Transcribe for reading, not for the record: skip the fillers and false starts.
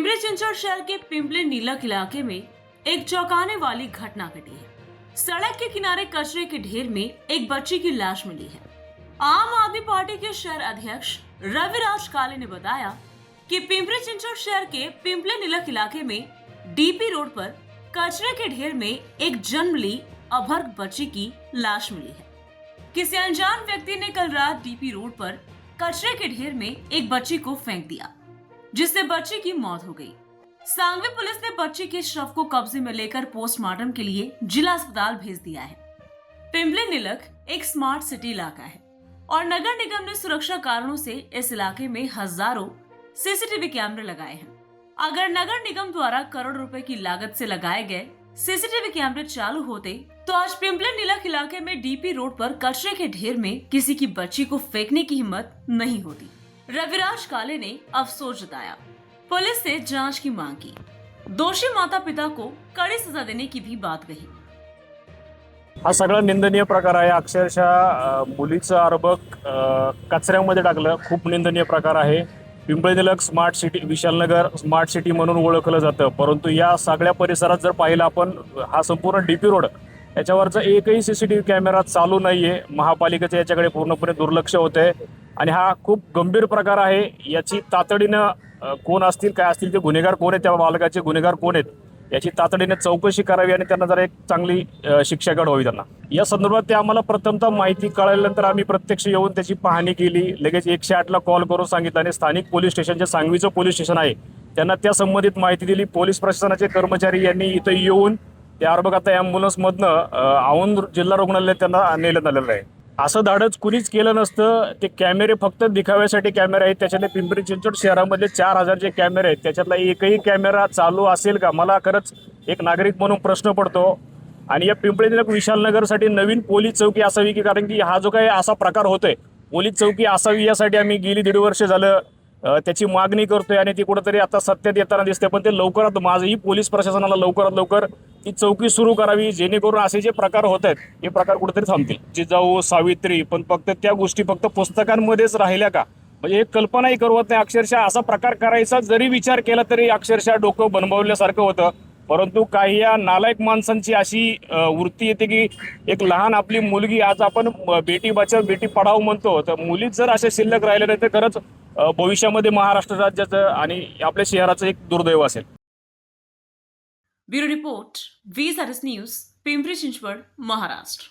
पिंपरी चिंचवड शहर के पिंपले नीलक इलाके में एक चौंकाने वाली घटना घटी है। सड़क के किनारे कचरे के ढेर में एक बच्ची की लाश मिली है। आम आदमी पार्टी के शहर अध्यक्ष रविराज काले ने बताया कि पिंपरी चिंचवड शहर के पिंपले नीलक इलाके में डीपी रोड पर कचरे के ढेर में एक जन्म ली अभर्ग बच्ची की लाश मिली है। किसी अनजान व्यक्ति ने कल रात डीपी रोड पर कचरे के ढेर में एक बच्ची को फेंक दिया, जिससे बच्ची की मौत हो गई। सांगवी पुलिस ने बच्ची के शव को कब्जे में लेकर पोस्टमार्टम के लिए जिला अस्पताल भेज दिया है। पिंपले नीलक एक स्मार्ट सिटी इलाका है और नगर निगम ने सुरक्षा कारणों से इस इलाके में हजारों सीसीटीवी कैमरे लगाए हैं। अगर नगर निगम द्वारा करोड़ रुपए की लागत से लगाए गए सीसीटीवी कैमरे चालू होते तो आज पिंपले नीलक इलाके में डीपी रोड पर कचरे के ढेर में किसी की बच्ची को फेंकने की हिम्मत नहीं होती। रविराज काले ने अफसोस जताया, पुलिस से जांच की मांग की, दोषी माता पिता को कड़ी सजा देने की भी बात कही। हा सगळा निंदनीय प्रकार आहे। अक्षरशः मुलीचं अर्भक कचऱ्यामध्ये टाकलं, खूप निंदनीय प्रकार आहे। Pimpri Nilakh smart city, Vishalnagar smart city म्हणून ओळखलं जातं, परंतु या सगळ्या परिसरात जर पाहिलं आपण, हा संपूर्ण डीपी रोड याच्यावरचा एकही सीसीटीव्ही कॅमेरा चालू नाहीये। महापालिकेचं याच्याकडे पूर्णपणे दुर्लक्ष होतंय आणि हा खूप गंभीर प्रकार आहे। याची तातडीनं कोण असतील, काय असतील, ते गुन्हेगार कोण आहेत, त्या बालकाचे गुन्हेगार कोण आहेत, याची तातडीने चौकशी करावी आणि त्यांना जरा एक चांगली शिक्षा घडवावी त्यांना। या संदर्भात ते आम्हाला प्रथमतः माहिती कळल्यानंतर आम्ही प्रत्यक्ष येऊन त्याची पाहणी केली। लगेच 108 ला कॉल करून सांगितलं आणि स्थानिक पोलीस स्टेशन, जे सांगवीचं पोलीस स्टेशन आहे, त्यांना त्या संबंधित माहिती दिली। पोलीस प्रशासनाचे कर्मचारी यांनी इथं येऊन त्या अर्भक आता ॲम्ब्युलन्समधनं औंध जिल्हा रुग्णालयात त्यांना नेण्यात आलेलं आहे। असं धाडस कुणीच केलं नसतं। ते कॅमेरे फक्त दिखाव्यासाठी कॅमेरे आहेत। त्याच्यातले पिंपरी चिंचवड शहरामध्ये 4000 जे कॅमेरे आहेत, त्याच्यातला एकही कॅमेरा चालू असेल का, मला खरंच एक नागरिक म्हणून प्रश्न पडतो। आणि या पिंपरी निलक विशालनगरसाठी नवीन पोलीस चौकी असावी की, कारण की हा जो काही असा प्रकार होतोय, पोलीस चौकी असावी यासाठी आम्ही गेली 1.5 वर्ष झालं त्याची मागणी करतोय आणि ती कुठेतरी आता सत्यात येताना दिसते। पण ते लवकरात, माझंही पोलीस प्रशासनाला लवकरात लवकर ती चौकी सुरू करावी, जेणेकरून असे जे प्रकार होत आहेत हे प्रकार कुठेतरी थांबतील। जिजाऊ, सावित्री, पण फक्त त्या गोष्टी फक्त पुस्तकांमध्येच राहिल्या का, म्हणजे एक कल्पनाही करवत नाही। अक्षरशः असा प्रकार करायचा जरी विचार केला तरी अक्षरशः डोकं बनवल्यासारखं होतं। परंतु काही या नालायक माणसांची अशी वृत्ती येते की एक लहान आपली मुलगी, आज आपण बेटी बचाव बेटी पढाओ म्हणतो, तर मुलीच जर असे शिल्लक राहिले नाही तर खरंच भविष्यामध्ये महाराष्ट्र राज्याचं आणि आपल्या शहराचं एक दुर्दैव असेल। Bureau report, V SRS news, Pimpri Chinchwad, Maharashtra.